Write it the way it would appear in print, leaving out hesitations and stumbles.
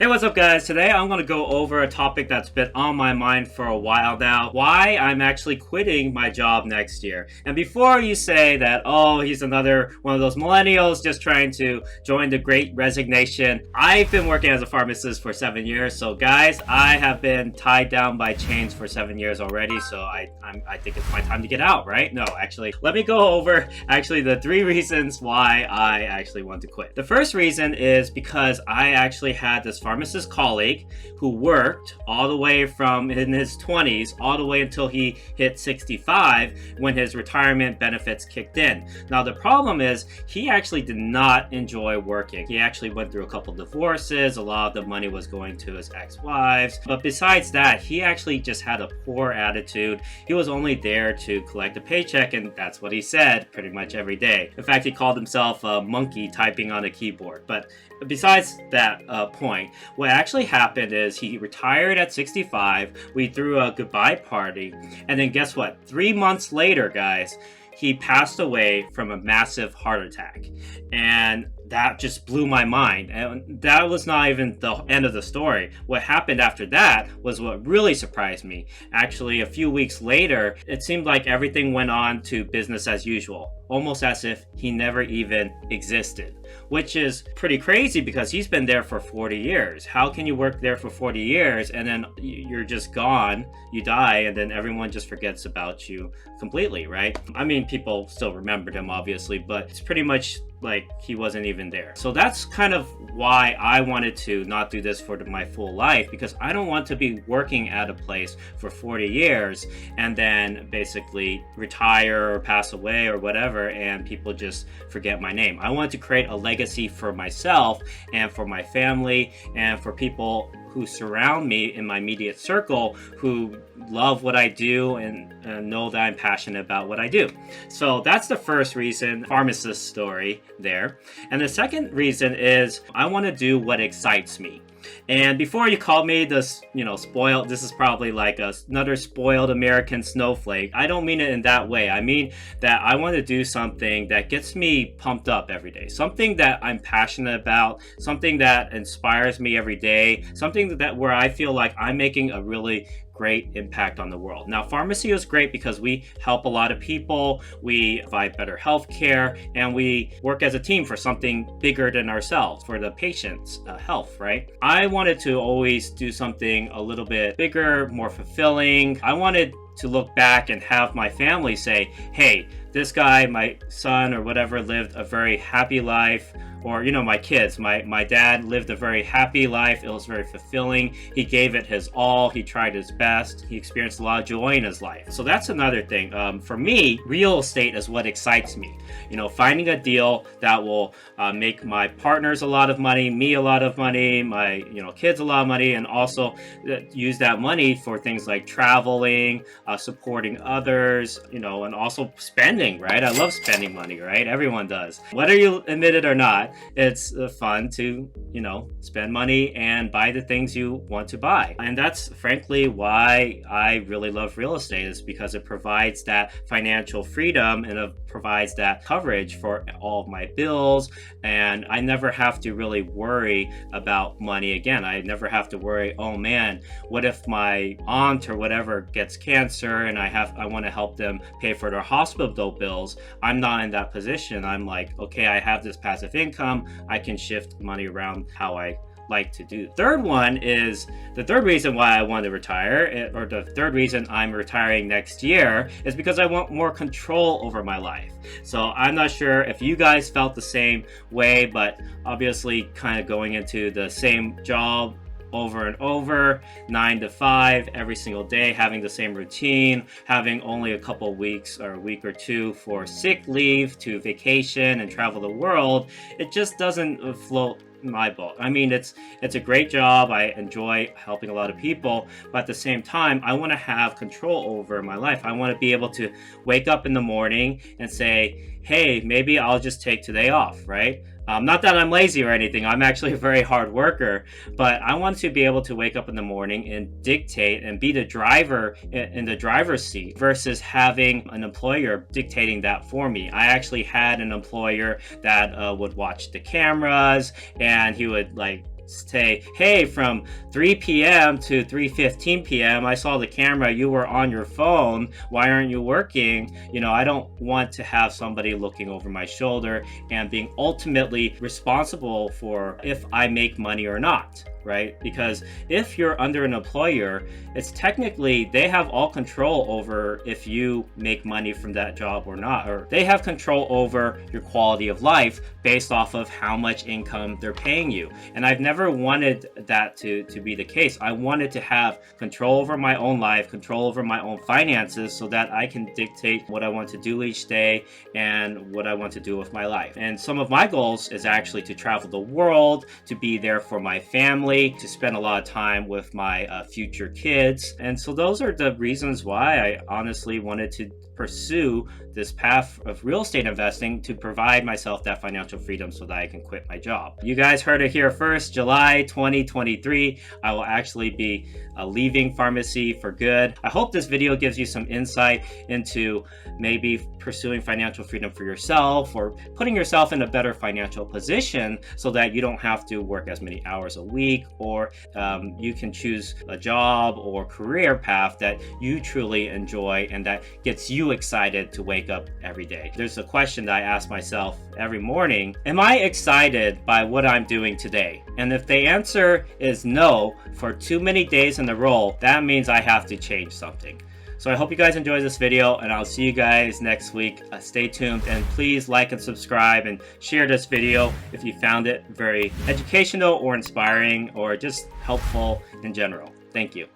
Hey, what's up, guys? Today I'm going to go over a topic that's been on my mind for a while now, why I'm actually quitting my job next year. And before you say that, oh, he's another one of those millennials just trying to join the great resignation, I've been working as a pharmacist for 7 years. So, guys, I have been tied down by chains for 7 years already. So I think it's my time to get out, right? No, actually, let me go over the three reasons why I actually want to quit. The first reason is because I actually had this pharmacist colleague who worked all the way from in his 20s all the way until he hit 65 when his retirement benefits kicked in. Now the problem is he actually did not enjoy working. He actually went through a couple divorces. A lot of the money was going to his ex-wives. But besides that, he actually just had a poor attitude. He was only there to collect a paycheck, and that's what he said pretty much every day. In fact, he called himself a monkey typing on a keyboard. But besides that point, what actually happened is he retired at 65. We threw a goodbye party, and then guess what? 3 months later, guys, he passed away from a massive heart attack. And that just blew my mind. And that was not even the end of the story. What happened after that was what really surprised me. Actually, a few weeks later, it seemed like everything went on to business as usual, almost as if he never even existed, which is pretty crazy because he's been there for 40 years. How can you work there for 40 years and then you're just gone, you die, and then everyone just forgets about you completely, right? I mean, people still remembered him, obviously, but it's pretty much like he wasn't even there. So that's kind of why I wanted to not do this for my full life, because I don't want to be working at a place for 40 years and then basically retire or pass away or whatever and people just forget my name. I want to create a legacy for myself and for my family and for people who surround me in my immediate circle who love what I do and know that I'm passionate about what I do. So that's the first reason, pharmacist story there. And the second reason is I want to do what excites me. And before you call me this, spoiled, this is probably like another spoiled American snowflake. I don't mean it in that way. I mean that I want to do something that gets me pumped up every day, something that I'm passionate about, something that inspires me every day, something that where I feel like I'm making a really great impact on the world. Now, pharmacy is great because we help a lot of people, we provide better health care, and we work as a team for something bigger than ourselves, for the patient's health, right? I wanted to always do something a little bit bigger, more fulfilling. I wanted to look back and have my family say, hey, this guy, my son or whatever, lived a very happy life. Or, my kids, my dad lived a very happy life. It was very fulfilling. He gave it his all. He tried his best. He experienced a lot of joy in his life. So that's another thing. For me, real estate is what excites me. Finding a deal that will make my partners a lot of money, me a lot of money, my, kids a lot of money, and also use that money for things like traveling, supporting others, and also spending, right? I love spending money, right? Everyone does. Whether you admit it or not, it's fun to, spend money and buy the things you want to buy. And that's frankly why I really love real estate, is because it provides that financial freedom and it provides that coverage for all of my bills. And I never have to really worry about money again. I never have to worry, oh man, what if my aunt or whatever gets cancer and I want to help them pay for their hospital bills. I'm not in that position. I'm like, okay, I have this passive income. I can shift money around how I like to do. The third reason why I want to retire, or the third reason I'm retiring next year, is because I want more control over my life. So I'm not sure if you guys felt the same way, but obviously kind of going into the same job over and over, 9 to 5 every single day, having the same routine, having only a couple weeks or a week or two for sick leave to vacation and travel the world, it just doesn't float my boat. I mean, it's a great job. I enjoy helping a lot of people, but at the same time, I want to have control over my life. I want to be able to wake up in the morning and say, hey, maybe I'll just take today off, right? Not that I'm lazy or anything. I'm actually a very hard worker, but I want to be able to wake up in the morning and dictate and be the driver in the driver's seat versus having an employer dictating that for me. I actually had an employer that would watch the cameras and he would say, hey, from 3 p.m. to 3:15 p.m. I saw the camera, you were on your phone, why aren't you working? I don't want to have somebody looking over my shoulder and being ultimately responsible for if I make money or not, right? Because if you're under an employer, it's technically they have all control over if you make money from that job or not, or they have control over your quality of life based off of how much income they're paying you. And I've never wanted that to be the case. I wanted to have control over my own life, control over my own finances, so that I can dictate what I want to do each day and what I want to do with my life. And some of my goals is actually to travel the world, to be there for my family, to spend a lot of time with my future kids. And so those are the reasons why I honestly wanted to pursue this path of real estate investing, to provide myself that financial freedom so that I can quit my job. You guys heard it here first. July 2023, I will actually be leaving pharmacy for good. I hope this video gives you some insight into maybe pursuing financial freedom for yourself, or putting yourself in a better financial position so that you don't have to work as many hours a week, or you can choose a job or career path that you truly enjoy and that gets you excited to wake up every day. There's a question that I ask myself every morning: am I excited by what I'm doing today? And if the answer is no for too many days in a row, that means I have to change something. So I hope you guys enjoyed this video, and I'll see you guys next week. Stay tuned, and please like and subscribe and share this video if you found it very educational or inspiring or just helpful in general. Thank you.